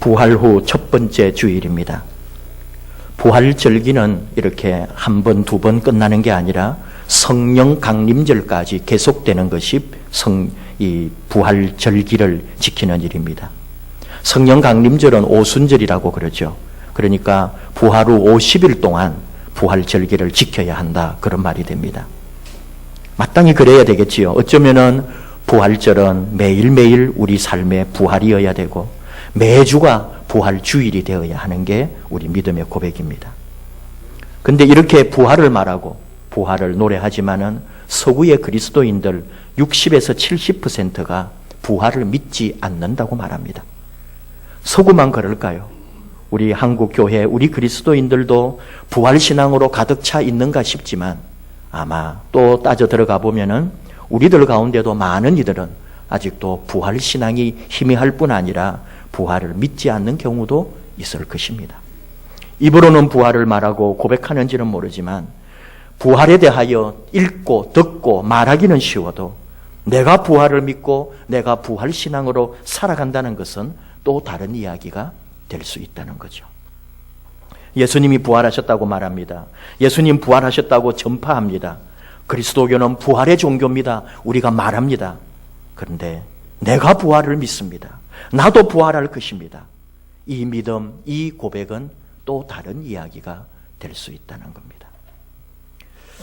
부활 후 첫 번째 주일입니다. 부활절기는 이렇게 한 번, 두 번 끝나는 게 아니라 성령 강림절까지 계속되는 것이 이 부활절기를 지키는 일입니다. 성령 강림절은 오순절이라고 그러죠. 그러니까 부활 후 50일 동안 부활절기를 지켜야 한다, 그런 말이 됩니다. 마땅히 그래야 되겠지요. 어쩌면은 부활절은 매일매일 우리 삶의 부활이어야 되고 매주가 부활주일이 되어야 하는 게 우리 믿음의 고백입니다. 근데 이렇게 부활을 말하고 부활을 노래하지만은 서구의 그리스도인들 60에서 70%가 부활을 믿지 않는다고 말합니다. 서구만 그럴까요? 우리 한국 교회, 우리 그리스도인들도 부활신앙으로 가득 차 있는가 싶지만 아마 또 따져 들어가 보면은 우리들 가운데도 많은 이들은 아직도 부활신앙이 희미할 뿐 아니라 부활을 믿지 않는 경우도 있을 것입니다. 입으로는 부활을 말하고 고백하는지는 모르지만 부활에 대하여 읽고 듣고 말하기는 쉬워도 내가 부활을 믿고 내가 부활신앙으로 살아간다는 것은 또 다른 이야기가 될 수 있다는 거죠. 예수님이 부활하셨다고 말합니다. 예수님 부활하셨다고 전파합니다. 그리스도교는 부활의 종교입니다. 우리가 말합니다. 그런데 내가 부활을 믿습니다. 나도 부활할 것입니다. 이 믿음, 이 고백은 또 다른 이야기가 될 수 있다는 겁니다.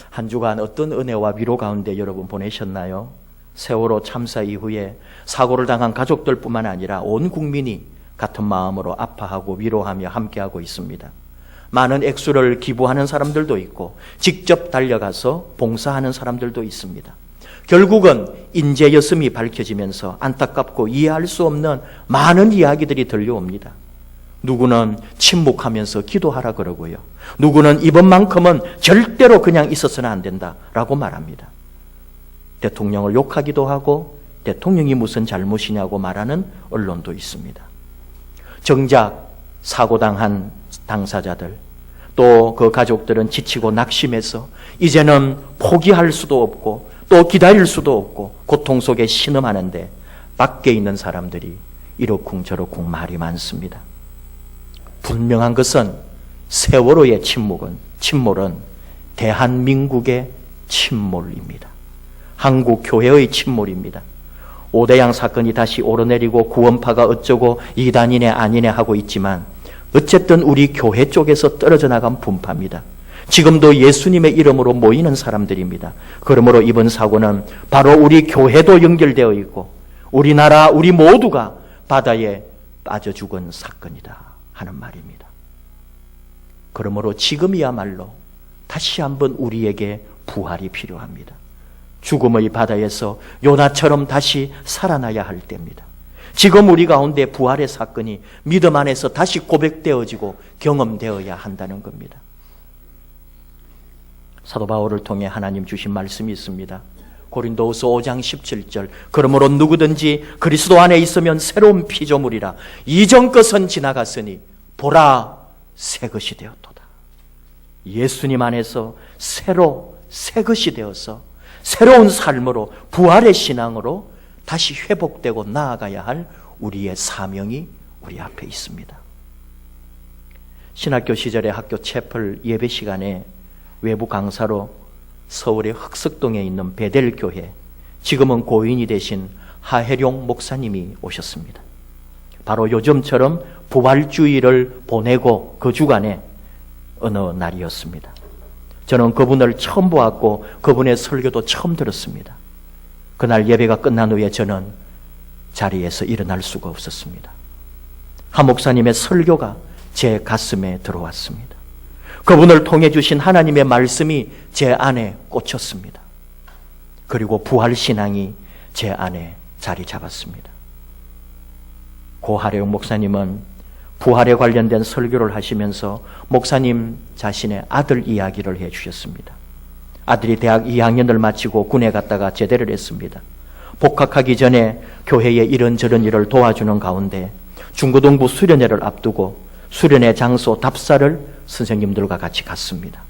한 주간 어떤 은혜와 위로 가운데 여러분 보내셨나요? 세월호 참사 이후에 사고를 당한 가족들뿐만 아니라 온 국민이 같은 마음으로 아파하고 위로하며 함께하고 있습니다. 많은 액수를 기부하는 사람들도 있고 직접 달려가서 봉사하는 사람들도 있습니다. 결국은 인재였음이 밝혀지면서 안타깝고 이해할 수 없는 많은 이야기들이 들려옵니다. 누구는 침묵하면서 기도하라 그러고요. 누구는 이번만큼은 절대로 그냥 있어서는 안 된다라고 말합니다. 대통령을 욕하기도 하고 대통령이 무슨 잘못이냐고 말하는 언론도 있습니다. 정작 사고당한 당사자들 또 그 가족들은 지치고 낙심해서 이제는 포기할 수도 없고 또 기다릴 수도 없고 고통 속에 신음하는데 밖에 있는 사람들이 이러쿵저러쿵 말이 많습니다. 분명한 것은 세월호의 침몰은 대한민국의 침몰입니다. 한국 교회의 침몰입니다. 오대양 사건이 다시 오르내리고 구원파가 어쩌고 이단이네 아니네 하고 있지만 어쨌든 우리 교회 쪽에서 떨어져 나간 분파입니다. 지금도 예수님의 이름으로 모이는 사람들입니다. 그러므로 이번 사고는 바로 우리 교회도 연결되어 있고 우리나라 우리 모두가 바다에 빠져 죽은 사건이다 하는 말입니다. 그러므로 지금이야말로 다시 한번 우리에게 부활이 필요합니다. 죽음의 바다에서 요나처럼 다시 살아나야 할 때입니다. 지금 우리 가운데 부활의 사건이 믿음 안에서 다시 고백되어지고 경험되어야 한다는 겁니다. 사도 바울을 통해 하나님 주신 말씀이 있습니다. 고린도후서 5장 17절 그러므로 누구든지 그리스도 안에 있으면 새로운 피조물이라 이전 것은 지나갔으니 보라 새 것이 되었도다. 예수님 안에서 새 것이 되어서 새로운 삶으로 부활의 신앙으로 다시 회복되고 나아가야 할 우리의 사명이 우리 앞에 있습니다. 신학교 시절에 학교 채플 예배 시간에 외부 강사로 서울의 흑석동에 있는 베델교회, 지금은 고인이 되신 하혜룡 목사님이 오셨습니다. 바로 요즘처럼 부활주의를 보내고 그 주간에 어느 날이었습니다. 저는 그분을 처음 보았고 그분의 설교도 처음 들었습니다. 그날 예배가 끝난 후에 저는 자리에서 일어날 수가 없었습니다. 하 목사님의 설교가 제 가슴에 들어왔습니다. 그분을 통해 주신 하나님의 말씀이 제 안에 꽂혔습니다. 그리고 부활신앙이 제 안에 자리 잡았습니다. 고 하래용 목사님은 부활에 관련된 설교를 하시면서 목사님 자신의 아들 이야기를 해주셨습니다. 아들이 대학 2학년을 마치고 군에 갔다가 제대를 했습니다. 복학하기 전에 교회에 이런저런 일을 도와주는 가운데 중고등부 수련회를 앞두고 수련회 장소 답사를 선생님들과 같이 갔습니다.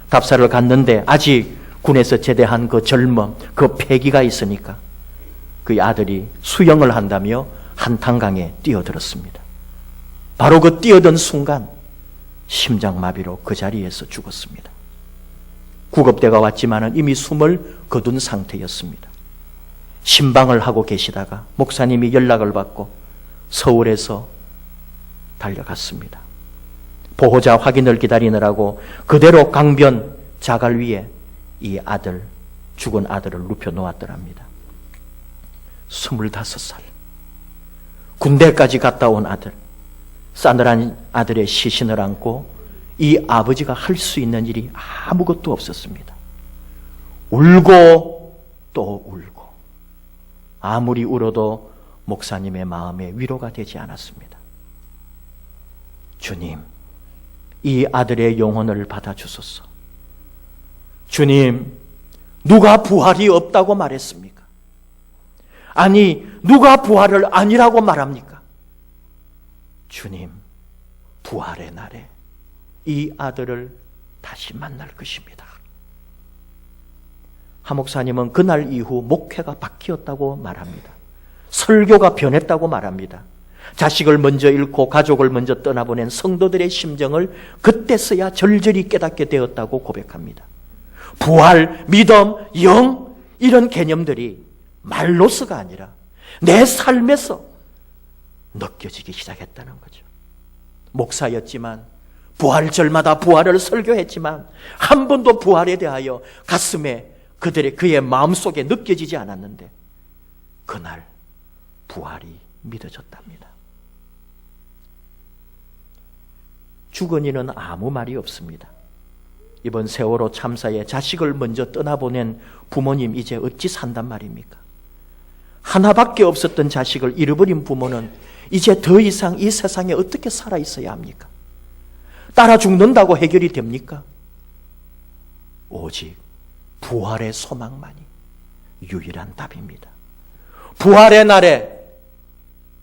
답사를 갔는데 아직 군에서 제대한 그 젊음, 그 패기가 있으니까 그 아들이 수영을 한다며 한탄강에 뛰어들었습니다. 바로 그 뛰어든 순간 심장마비로 그 자리에서 죽었습니다. 구급대가 왔지만 이미 숨을 거둔 상태였습니다. 신방을 하고 계시다가 목사님이 연락을 받고 서울에서 달려갔습니다. 보호자 확인을 기다리느라고 그대로 강변 자갈 위에 이 아들, 죽은 아들을 눕혀 놓았더랍니다. 25살. 군대까지 갔다 온 아들, 싸늘한 아들의 시신을 안고 이 아버지가 할 수 있는 일이 아무것도 없었습니다. 울고 또 울고, 아무리 울어도 목사님의 마음에 위로가 되지 않았습니다. 주님, 이 아들의 영혼을 받아주소서. 주님, 누가 부활이 없다고 말했습니까? 아니, 누가 부활을 아니라고 말합니까? 주님, 부활의 날에 이 아들을 다시 만날 것입니다. 하 목사님은 그날 이후 목회가 바뀌었다고 말합니다. 설교가 변했다고 말합니다. 자식을 먼저 잃고 가족을 먼저 떠나보낸 성도들의 심정을 그때서야 절절히 깨닫게 되었다고 고백합니다. 부활, 믿음, 영, 이런 개념들이 말로서가 아니라 내 삶에서 느껴지기 시작했다는 거죠. 목사였지만 부활절마다 부활을 설교했지만 한 번도 부활에 대하여 가슴에 그의 마음속에 느껴지지 않았는데 그날 부활이 믿어졌답니다. 죽은 이는 아무 말이 없습니다. 이번 세월호 참사에 자식을 먼저 떠나보낸 부모님 이제 어찌 산단 말입니까? 하나밖에 없었던 자식을 잃어버린 부모는 이제 더 이상 이 세상에 어떻게 살아 있어야 합니까? 따라 죽는다고 해결이 됩니까? 오직 부활의 소망만이 유일한 답입니다. 부활의 날에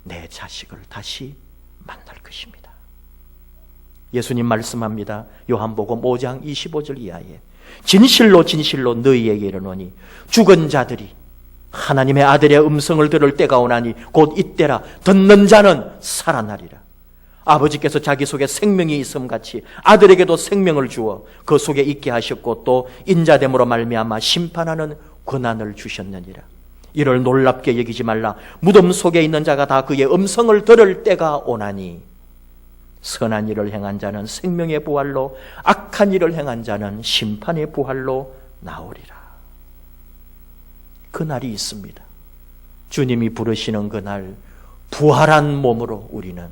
내 자식을 다시 만날 것입니다. 예수님 말씀합니다. 요한복음 5장 25절 이하에 진실로 진실로 너희에게 이르노니 죽은 자들이 하나님의 아들의 음성을 들을 때가 오나니 곧 이때라. 듣는 자는 살아나리라. 아버지께서 자기 속에 생명이 있음 같이 아들에게도 생명을 주어 그 속에 있게 하셨고 또 인자됨으로 말미암아 심판하는 권한을 주셨느니라. 이를 놀랍게 여기지 말라. 무덤 속에 있는 자가 다 그의 음성을 들을 때가 오나니 선한 일을 행한 자는 생명의 부활로, 악한 일을 행한 자는 심판의 부활로 나오리라. 그날이 있습니다. 주님이 부르시는 그날 부활한 몸으로 우리는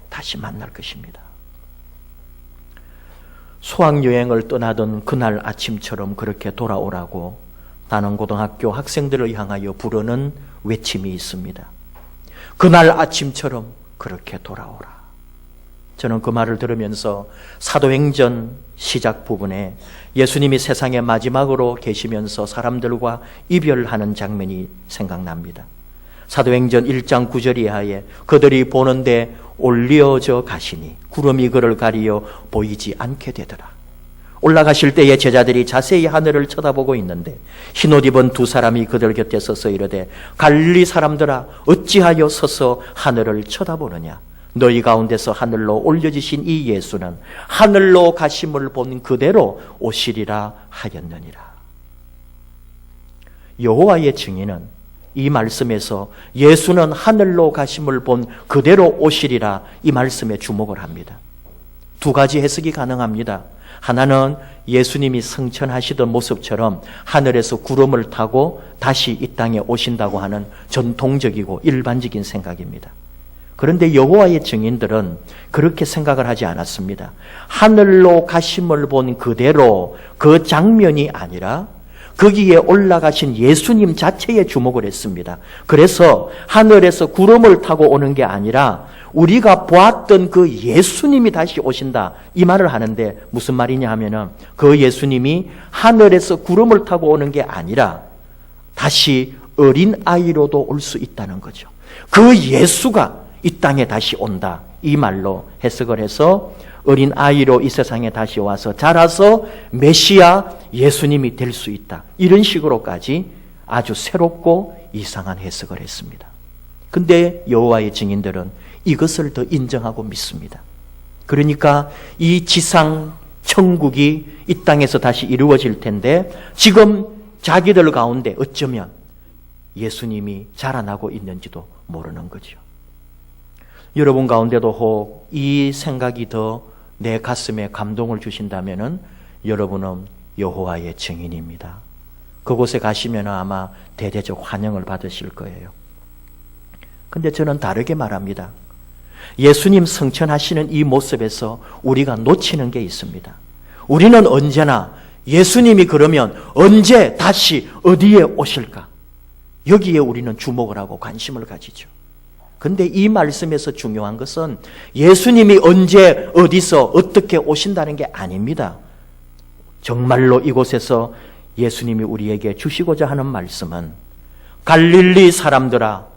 다시 만날 것입니다. 수학여행을 떠나던 그날 아침처럼 그렇게 돌아오라고 단원고등학교 학생들을 향하여 부르는 외침이 있습니다. 그날 아침처럼 그렇게 돌아오라. 저는 그 말을 들으면서 사도행전 시작 부분에 예수님이 세상의 마지막으로 계시면서 사람들과 이별하는 장면이 생각납니다. 사도행전 1장 9절 이하에 그들이 보는데 올려져 가시니 구름이 그를 가리어 보이지 않게 되더라. 올라가실 때에 제자들이 자세히 하늘을 쳐다보고 있는데 흰옷 입은 두 사람이 그들 곁에 서서 이르되 갈릴리 사람들아 어찌하여 서서 하늘을 쳐다보느냐. 너희 가운데서 하늘로 올려지신 이 예수는 하늘로 가심을 본 그대로 오시리라 하였느니라. 여호와의 증인은 이 말씀에서 예수는 하늘로 가심을 본 그대로 오시리라 이 말씀에 주목을 합니다. 두 가지 해석이 가능합니다. 하나는 예수님이 승천하시던 모습처럼 하늘에서 구름을 타고 다시 이 땅에 오신다고 하는 전통적이고 일반적인 생각입니다. 그런데 여호와의 증인들은 그렇게 생각을 하지 않았습니다. 하늘로 가심을 본 그대로 그 장면이 아니라 거기에 올라가신 예수님 자체에 주목을 했습니다. 그래서 하늘에서 구름을 타고 오는 게 아니라 우리가 보았던 그 예수님이 다시 오신다 이 말을 하는데 무슨 말이냐 하면은 그 예수님이 하늘에서 구름을 타고 오는 게 아니라 다시 어린 아이로도 올 수 있다는 거죠. 그 예수가 이 땅에 다시 온다 이 말로 해석을 해서 어린 아이로 이 세상에 다시 와서 자라서 메시아 예수님이 될 수 있다 이런 식으로까지 아주 새롭고 이상한 해석을 했습니다. 근데 여호와의 증인들은 이것을 더 인정하고 믿습니다. 그러니까 이 지상 천국이 이 땅에서 다시 이루어질 텐데 지금 자기들 가운데 어쩌면 예수님이 자라나고 있는지도 모르는 거죠. 여러분 가운데도 혹 이 생각이 더 내 가슴에 감동을 주신다면은 여러분은 여호와의 증인입니다. 그곳에 가시면 아마 대대적 환영을 받으실 거예요. 근데 저는 다르게 말합니다. 예수님 성천하시는 이 모습에서 우리가 놓치는 게 있습니다. 우리는 언제나 예수님이 그러면 언제 다시 어디에 오실까? 여기에 우리는 주목을 하고 관심을 가지죠. 근데 이 말씀에서 중요한 것은 예수님이 언제 어디서 어떻게 오신다는 게 아닙니다. 정말로 이곳에서 예수님이 우리에게 주시고자 하는 말씀은 갈릴리 사람들아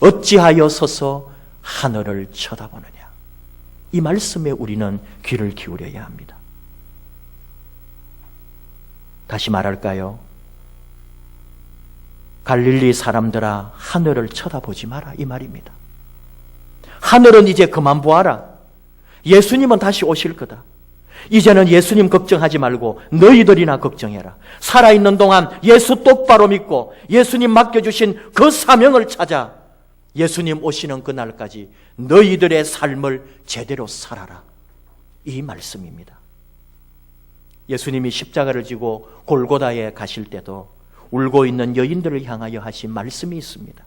어찌하여 서서 하늘을 쳐다보느냐. 이 말씀에 우리는 귀를 기울여야 합니다. 다시 말할까요? 갈릴리 사람들아 하늘을 쳐다보지 마라 이 말입니다. 하늘은 이제 그만 보아라. 예수님은 다시 오실 거다. 이제는 예수님 걱정하지 말고 너희들이나 걱정해라. 살아있는 동안 예수 똑바로 믿고 예수님 맡겨주신 그 사명을 찾아 예수님 오시는 그날까지 너희들의 삶을 제대로 살아라. 이 말씀입니다. 예수님이 십자가를 지고 골고다에 가실 때도 울고 있는 여인들을 향하여 하신 말씀이 있습니다.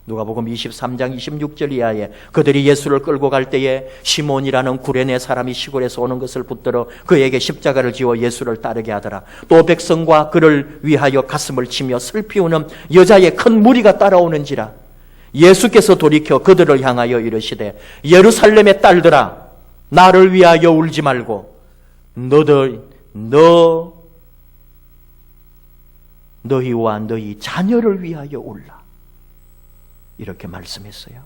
누가복음 23장 26절 이하에 그들이 예수를 끌고 갈 때에 시몬이라는 구레네 사람이 시골에서 오는 것을 붙들어 그에게 십자가를 지워 예수를 따르게 하더라. 또 백성과 그를 위하여 가슴을 치며 슬피 우는 여자의 큰 무리가 따라오는지라. 예수께서 돌이켜 그들을 향하여 이르시되 예루살렘의 딸들아 나를 위하여 울지 말고 너희와 너희 자녀를 위하여 울라. 이렇게 말씀했어요.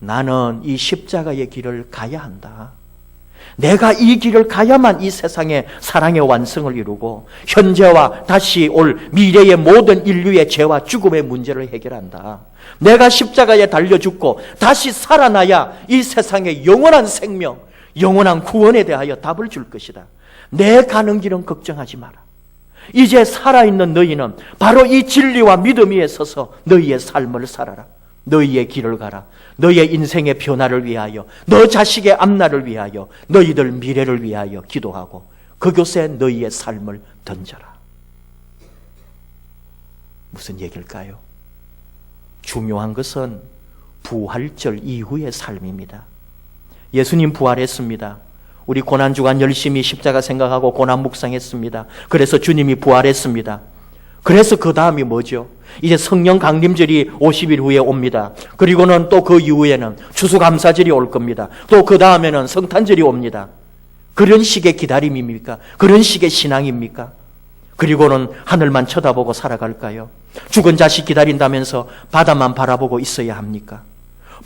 나는 이 십자가의 길을 가야 한다. 내가 이 길을 가야만 이 세상의 사랑의 완성을 이루고 현재와 다시 올 미래의 모든 인류의 죄와 죽음의 문제를 해결한다. 내가 십자가에 달려 죽고 다시 살아나야 이 세상의 영원한 생명, 영원한 구원에 대하여 답을 줄 것이다. 내 가는 길은 걱정하지 마라. 이제 살아있는 너희는 바로 이 진리와 믿음 위에 서서 너희의 삶을 살아라. 너희의 길을 가라. 너희의 인생의 변화를 위하여, 너 자식의 앞날을 위하여, 너희들 미래를 위하여 기도하고 그곳에 너희의 삶을 던져라. 무슨 얘기일까요? 중요한 것은 부활절 이후의 삶입니다. 예수님 부활했습니다. 우리 고난주간 열심히 십자가 생각하고 고난 묵상했습니다. 그래서 주님이 부활했습니다. 그래서 그 다음이 뭐죠? 이제 성령 강림절이 50일 후에 옵니다. 그리고는 또 그 이후에는 추수감사절이 올 겁니다. 또 그 다음에는 성탄절이 옵니다. 그런 식의 기다림입니까? 그런 식의 신앙입니까? 그리고는 하늘만 쳐다보고 살아갈까요? 죽은 자식 기다린다면서 바다만 바라보고 있어야 합니까?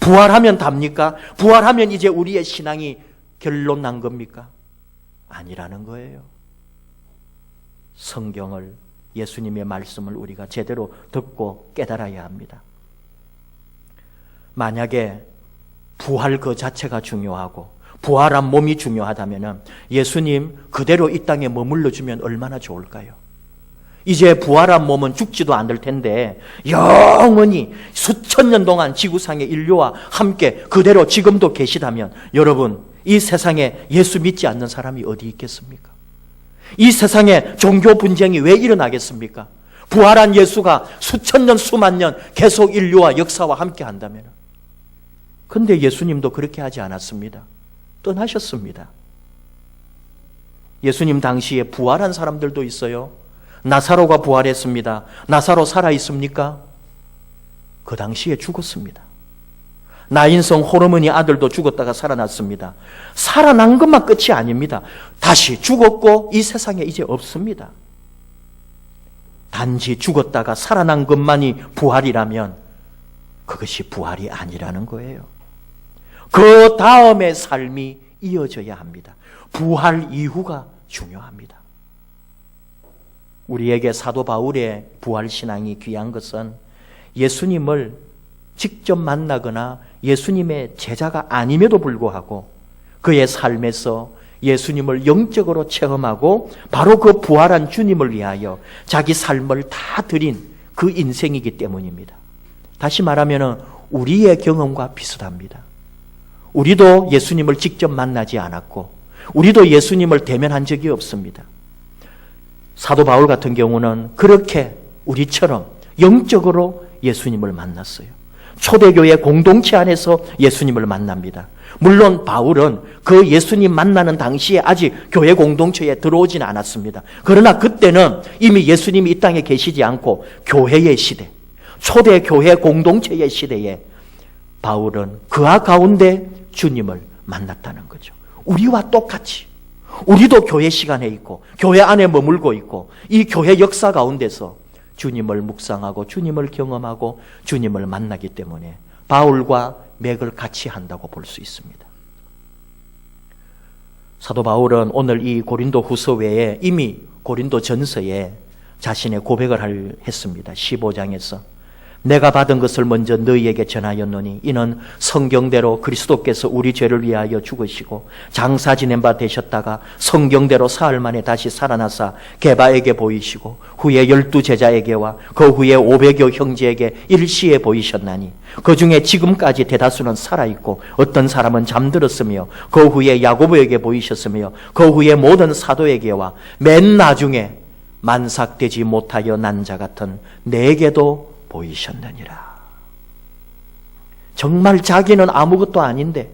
부활하면 답니까? 부활하면 이제 우리의 신앙이 결론 난 겁니까? 아니라는 거예요. 성경을, 예수님의 말씀을 우리가 제대로 듣고 깨달아야 합니다. 만약에 부활 그 자체가 중요하고 부활한 몸이 중요하다면 예수님 그대로 이 땅에 머물러 주면 얼마나 좋을까요? 이제 부활한 몸은 죽지도 않을 텐데 영원히 수천 년 동안 지구상의 인류와 함께 그대로 지금도 계시다면 여러분, 이 세상에 예수 믿지 않는 사람이 어디 있겠습니까? 이 세상에 종교 분쟁이 왜 일어나겠습니까? 부활한 예수가 수천 년, 수만 년 계속 인류와 역사와 함께 한다면. 근데 예수님도 그렇게 하지 않았습니다. 떠나셨습니다. 예수님 당시에 부활한 사람들도 있어요. 나사로가 부활했습니다. 나사로 살아있습니까? 그 당시에 죽었습니다. 나인성 호르몬이 아들도 죽었다가 살아났습니다. 살아난 것만 끝이 아닙니다. 다시 죽었고 이 세상에 이제 없습니다. 단지 죽었다가 살아난 것만이 부활이라면 그것이 부활이 아니라는 거예요. 그 다음의 삶이 이어져야 합니다. 부활 이후가 중요합니다. 우리에게 사도 바울의 부활신앙이 귀한 것은 예수님을 직접 만나거나 예수님의 제자가 아님에도 불구하고 그의 삶에서 예수님을 영적으로 체험하고 바로 그 부활한 주님을 위하여 자기 삶을 다 드린 그 인생이기 때문입니다. 다시 말하면 우리의 경험과 비슷합니다. 우리도 예수님을 직접 만나지 않았고 우리도 예수님을 대면한 적이 없습니다. 사도 바울 같은 경우는 그렇게 우리처럼 영적으로 예수님을 만났어요. 초대교회 공동체 안에서 예수님을 만납니다. 물론 바울은 그 예수님 만나는 당시에 아직 교회 공동체에 들어오진 않았습니다. 그러나 그때는 이미 예수님이 이 땅에 계시지 않고 교회의 시대, 초대교회 공동체의 시대에 바울은 그와 가운데 주님을 만났다는 거죠. 우리와 똑같이 우리도 교회 시간에 있고 교회 안에 머물고 있고 이 교회 역사 가운데서 주님을 묵상하고 주님을 경험하고 주님을 만나기 때문에 바울과 맥을 같이 한다고 볼 수 있습니다. 사도 바울은 오늘 이 고린도 후서 외에 이미 고린도 전서에 자신의 고백을 했습니다. 15장에서 내가 받은 것을 먼저 너희에게 전하였노니 이는 성경대로 그리스도께서 우리 죄를 위하여 죽으시고 장사 지낸 바 되셨다가 성경대로 사흘 만에 다시 살아나사 게바에게 보이시고 후에 12제자에게와 그 후에 500여 형제에게 일시에 보이셨나니 그 중에 지금까지 대다수는 살아있고 어떤 사람은 잠들었으며 그 후에 야고보에게 보이셨으며 그 후에 모든 사도에게와 맨 나중에 만삭되지 못하여 난 자 같은 내게도 보이셨느니라. 정말 자기는 아무것도 아닌데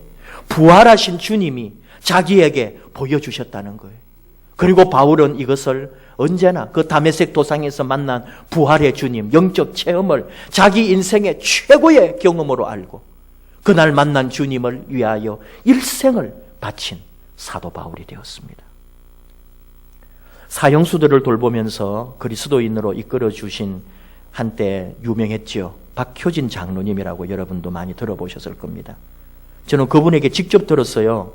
부활하신 주님이 자기에게 보여주셨다는 거예요. 그리고 바울은 이것을 언제나 그 다메섹 도상에서 만난 부활의 주님, 영적 체험을 자기 인생의 최고의 경험으로 알고 그날 만난 주님을 위하여 일생을 바친 사도 바울이 되었습니다. 사형수들을 돌보면서 그리스도인으로 이끌어주신 한때 유명했죠. 박효진 장로님이라고 여러분도 많이 들어보셨을 겁니다. 저는 그분에게 직접 들었어요.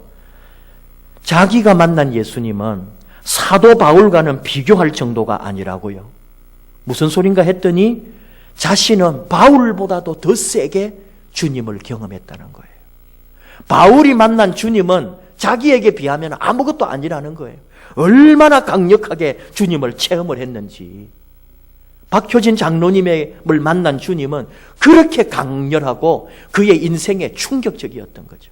자기가 만난 예수님은 사도 바울과는 비교할 정도가 아니라고요. 무슨 소린가 했더니 자신은 바울보다도 더 세게 주님을 경험했다는 거예요. 바울이 만난 주님은 자기에게 비하면 아무것도 아니라는 거예요. 얼마나 강력하게 주님을 체험을 했는지. 박효진 장로님을 만난 주님은 그렇게 강렬하고 그의 인생에 충격적이었던 거죠.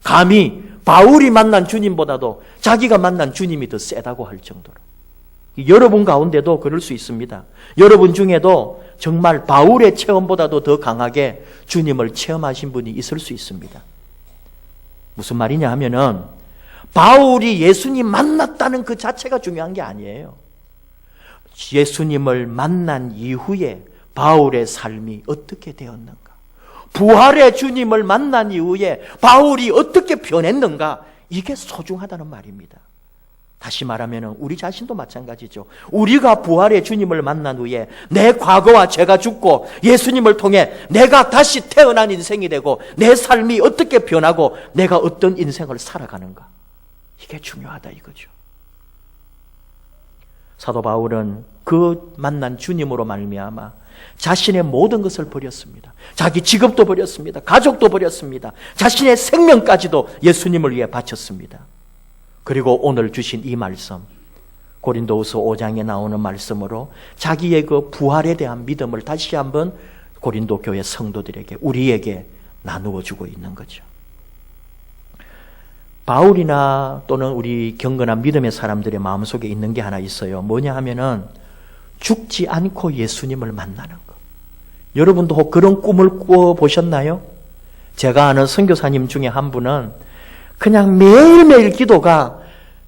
감히 바울이 만난 주님보다도 자기가 만난 주님이 더 세다고 할 정도로. 여러분 가운데도 그럴 수 있습니다. 여러분 중에도 정말 바울의 체험보다도 더 강하게 주님을 체험하신 분이 있을 수 있습니다. 무슨 말이냐 하면은 바울이 예수님 만났다는 그 자체가 중요한 게 아니에요. 예수님을 만난 이후에 바울의 삶이 어떻게 되었는가? 부활의 주님을 만난 이후에 바울이 어떻게 변했는가? 이게 소중하다는 말입니다. 다시 말하면 우리 자신도 마찬가지죠. 우리가 부활의 주님을 만난 후에 내 과거와 죄가 죽고 예수님을 통해 내가 다시 태어난 인생이 되고 내 삶이 어떻게 변하고 내가 어떤 인생을 살아가는가? 이게 중요하다 이거죠. 사도 바울은 그 만난 주님으로 말미암아 자신의 모든 것을 버렸습니다. 자기 직업도 버렸습니다. 가족도 버렸습니다. 자신의 생명까지도 예수님을 위해 바쳤습니다. 그리고 오늘 주신 이 말씀, 고린도후서 5장에 나오는 말씀으로 자기의 그 부활에 대한 믿음을 다시 한번 고린도 교회 성도들에게, 우리에게 나누어 주고 있는 거죠. 바울이나 또는 우리 경건한 믿음의 사람들의 마음속에 있는 게 하나 있어요. 뭐냐 하면은 죽지 않고 예수님을 만나는 것. 여러분도 혹 그런 꿈을 꾸어보셨나요? 제가 아는 선교사님 중에 한 분은 그냥 매일매일 기도가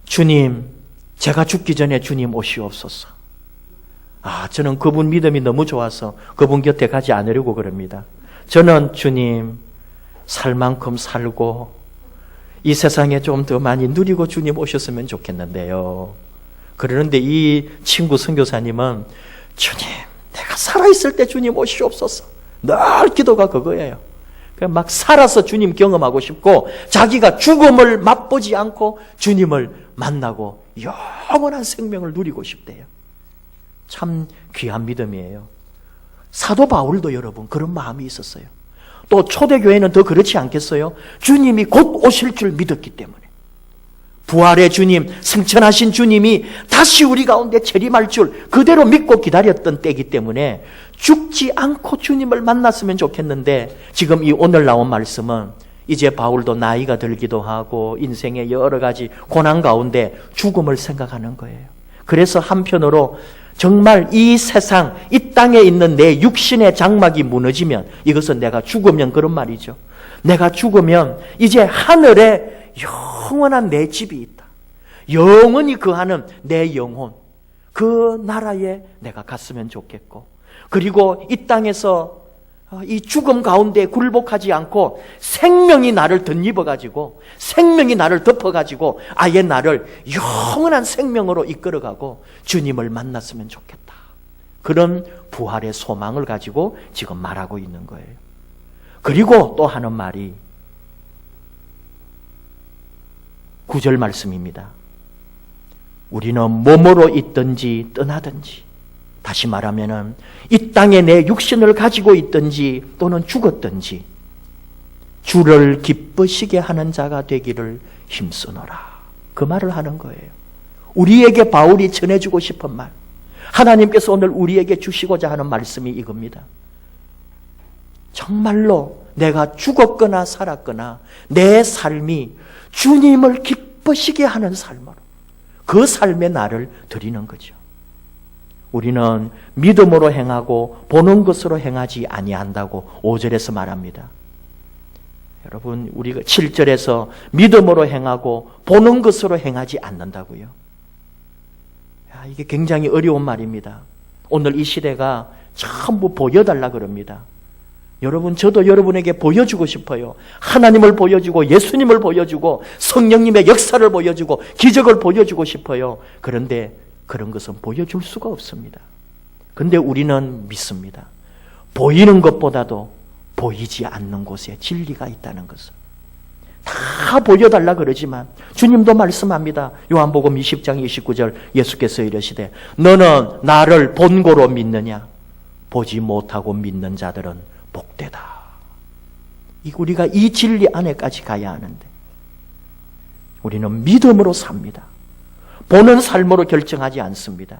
주님, 제가 죽기 전에 주님 오시옵소서. 저는 그분 믿음이 너무 좋아서 그분 곁에 가지 않으려고 그럽니다. 저는 주님, 살 만큼 살고 이 세상에 좀 더 많이 누리고 주님 오셨으면 좋겠는데요. 그러는데 이 친구 선교사님은 주님, 내가 살아있을 때 주님 오시옵소서. 늘 기도가 그거예요. 막 살아서 주님 경험하고 싶고 자기가 죽음을 맛보지 않고 주님을 만나고 영원한 생명을 누리고 싶대요. 참 귀한 믿음이에요. 사도 바울도 여러분 그런 마음이 있었어요. 또 초대교회는 더 그렇지 않겠어요? 주님이 곧 오실 줄 믿었기 때문에. 부활의 주님, 승천하신 주님이 다시 우리 가운데 재림할 줄 그대로 믿고 기다렸던 때이기 때문에 죽지 않고 주님을 만났으면 좋겠는데, 지금 이 오늘 나온 말씀은 이제 바울도 나이가 들기도 하고 인생의 여러 가지 고난 가운데 죽음을 생각하는 거예요. 그래서 한편으로 정말 이 세상, 이 땅에 있는 내 육신의 장막이 무너지면, 이것은 내가 죽으면 그런 말이죠. 내가 죽으면 이제 하늘에 영원한 내 집이 있다. 영원히 거하는 내 영혼, 그 나라에 내가 갔으면 좋겠고, 그리고 이 땅에서 이 죽음 가운데 굴복하지 않고 생명이 나를 덧입어가지고, 생명이 나를 덮어가지고 아예 나를 영원한 생명으로 이끌어가고 주님을 만났으면 좋겠다. 그런 부활의 소망을 가지고 지금 말하고 있는 거예요. 그리고 또 하는 말이 9절 말씀입니다. 우리는 몸으로 있든지 떠나든지, 다시 말하면은 이 땅에 내 육신을 가지고 있든지 또는 죽었든지 주를 기쁘시게 하는 자가 되기를 힘쓰노라. 그 말을 하는 거예요. 우리에게 바울이 전해주고 싶은 말, 하나님께서 오늘 우리에게 주시고자 하는 말씀이 이겁니다. 정말로 내가 죽었거나 살았거나 내 삶이 주님을 기쁘시게 하는 삶으로, 그 삶의 나를 드리는 거죠. 우리는 믿음으로 행하고 보는 것으로 행하지 아니한다고 5절에서 말합니다. 여러분, 우리가 7절에서 믿음으로 행하고 보는 것으로 행하지 않는다고요. 이게 굉장히 어려운 말입니다. 오늘 이 시대가 전부 보여달라 그럽니다. 여러분, 저도 여러분에게 보여주고 싶어요. 하나님을 보여주고 예수님을 보여주고 성령님의 역사를 보여주고 기적을 보여주고 싶어요. 그런데 그런 것은 보여줄 수가 없습니다. 그런데 우리는 믿습니다. 보이는 것보다도 보이지 않는 곳에 진리가 있다는 것을. 다 보여달라 그러지만 주님도 말씀합니다. 요한복음 20장 29절 예수께서 이르시되 너는 나를 본고로 믿느냐? 보지 못하고 믿는 자들은 복되다. 우리가 이 진리 안에까지 가야 하는데 우리는 믿음으로 삽니다. 보는 삶으로 결정하지 않습니다.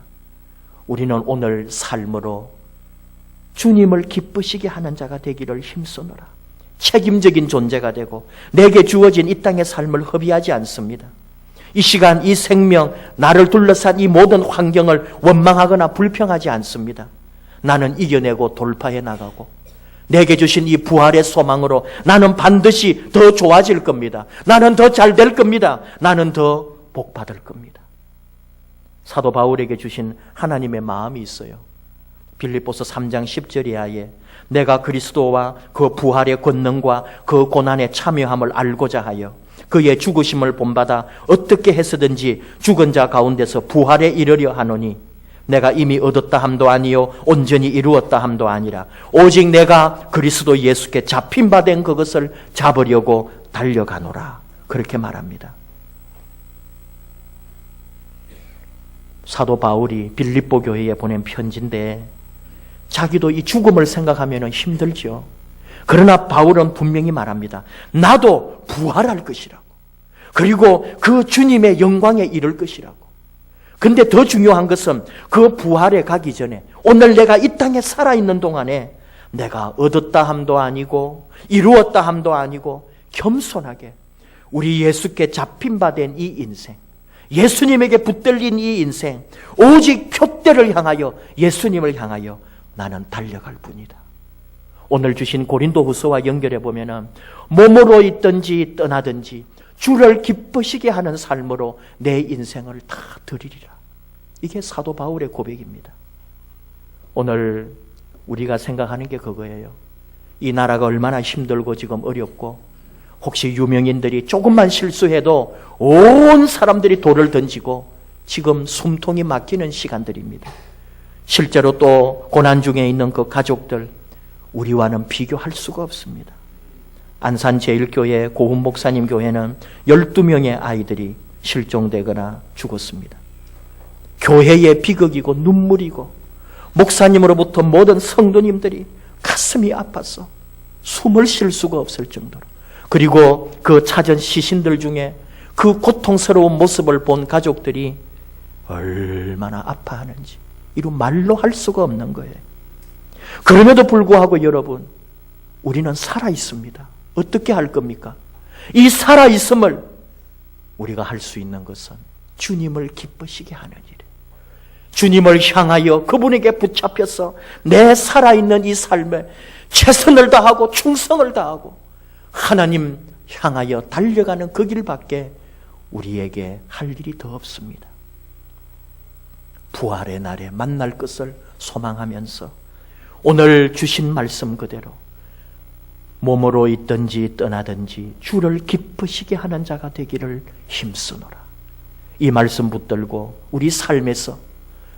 우리는 오늘 삶으로 주님을 기쁘시게 하는 자가 되기를 힘쓰노라. 책임적인 존재가 되고 내게 주어진 이 땅의 삶을 허비하지 않습니다. 이 시간, 이 생명, 나를 둘러싼 이 모든 환경을 원망하거나 불평하지 않습니다. 나는 이겨내고 돌파해 나가고 내게 주신 이 부활의 소망으로 나는 반드시 더 좋아질 겁니다. 나는 더 잘 될 겁니다. 나는 더 복 받을 겁니다. 사도 바울에게 주신 하나님의 마음이 있어요. 빌립보서 3장 10절 이하에 내가 그리스도와 그 부활의 권능과 그 고난에 참여함을 알고자 하여 그의 죽으심을 본받아 어떻게 해서든지 죽은 자 가운데서 부활에 이르려 하노니 내가 이미 얻었다 함도 아니요 온전히 이루었다 함도 아니라 오직 내가 그리스도 예수께 잡힌 바 된 그것을 잡으려고 달려가노라. 그렇게 말합니다. 사도 바울이 빌립보 교회에 보낸 편지인데 자기도 이 죽음을 생각하면 힘들죠. 그러나 바울은 분명히 말합니다. 나도 부활할 것이라고. 그리고 그 주님의 영광에 이를 것이라고. 근데 더 중요한 것은 그 부활에 가기 전에 오늘 내가 이 땅에 살아있는 동안에 내가 얻었다 함도 아니고 이루었다 함도 아니고 겸손하게 우리 예수께 잡힌 바 된 이 인생, 예수님에게 붙들린 이 인생, 오직 표대를 향하여 예수님을 향하여 나는 달려갈 뿐이다. 오늘 주신 고린도후서와 연결해 보면은 몸으로 있든지 떠나든지 주를 기쁘시게 하는 삶으로 내 인생을 다 드리리라. 이게 사도 바울의 고백입니다. 오늘 우리가 생각하는 게 그거예요. 이 나라가 얼마나 힘들고 지금 어렵고 혹시 유명인들이 조금만 실수해도 온 사람들이 돌을 던지고 지금 숨통이 막히는 시간들입니다. 실제로 또 고난 중에 있는 그 가족들 우리와는 비교할 수가 없습니다. 안산제일교회 고훈 목사님 교회는 12명의 아이들이 실종되거나 죽었습니다. 교회의 비극이고 눈물이고 목사님으로부터 모든 성도님들이 가슴이 아팠어. 숨을 쉴 수가 없을 정도로. 그리고 그 찾은 시신들 중에 그 고통스러운 모습을 본 가족들이 얼마나 아파하는지 이루 말로 할 수가 없는 거예요. 그럼에도 불구하고 여러분, 우리는 살아 있습니다. 어떻게 할 겁니까? 이 살아 있음을 우리가 할 수 있는 것은 주님을 기쁘시게 하는 일이에요. 주님을 향하여 그분에게 붙잡혀서 내 살아있는 이 삶에 최선을 다하고 충성을 다하고 하나님 향하여 달려가는 그 길밖에 우리에게 할 일이 더 없습니다. 부활의 날에 만날 것을 소망하면서 오늘 주신 말씀 그대로 몸으로 있든지 떠나든지 주를 기쁘시게 하는 자가 되기를 힘쓰노라. 이 말씀 붙들고 우리 삶에서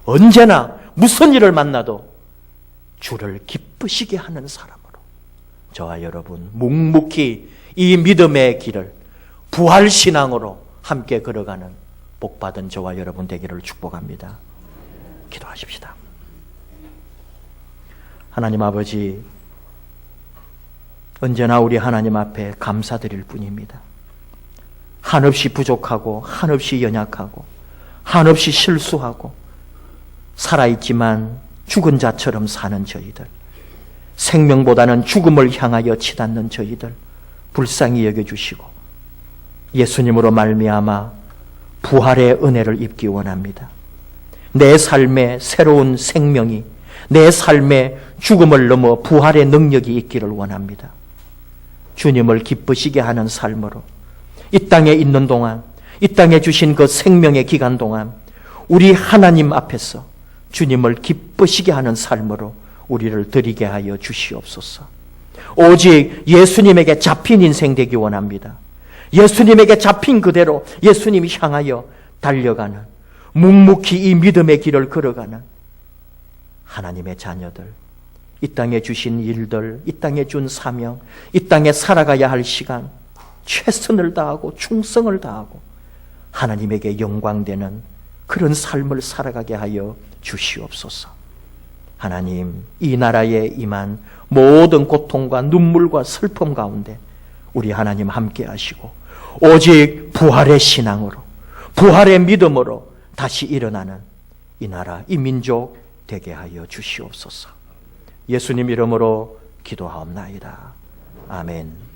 언제나 무슨 일을 만나도 주를 기쁘시게 하는 사람으로 저와 여러분 묵묵히 이 믿음의 길을 부활신앙으로 함께 걸어가는 복받은 저와 여러분 되기를 축복합니다. 기도하십시다. 하나님 아버지, 언제나 우리 하나님 앞에 감사드릴 뿐입니다. 한없이 부족하고 한없이 연약하고 한없이 실수하고 살아있지만 죽은 자처럼 사는 저희들, 생명보다는 죽음을 향하여 치닫는 저희들 불쌍히 여겨주시고 예수님으로 말미암아 부활의 은혜를 입기 원합니다. 내 삶에 새로운 생명이, 내 삶에 죽음을 넘어 부활의 능력이 있기를 원합니다. 주님을 기쁘시게 하는 삶으로 이 땅에 있는 동안, 이 땅에 주신 그 생명의 기간 동안 우리 하나님 앞에서 주님을 기쁘시게 하는 삶으로 우리를 드리게 하여 주시옵소서. 오직 예수님에게 잡힌 인생 되기 원합니다. 예수님에게 잡힌 그대로 예수님이 향하여 달려가는, 묵묵히 이 믿음의 길을 걸어가는 하나님의 자녀들, 이 땅에 주신 일들, 이 땅에 준 사명, 이 땅에 살아가야 할 시간 최선을 다하고 충성을 다하고 하나님에게 영광되는 그런 삶을 살아가게 하여 주시옵소서. 하나님, 이 나라에 임한 모든 고통과 눈물과 슬픔 가운데 우리 하나님 함께 하시고 오직 부활의 신앙으로, 부활의 믿음으로 다시 일어나는 이 나라, 이 민족 되게 하여 주시옵소서. 예수님 이름으로 기도하옵나이다. 아멘.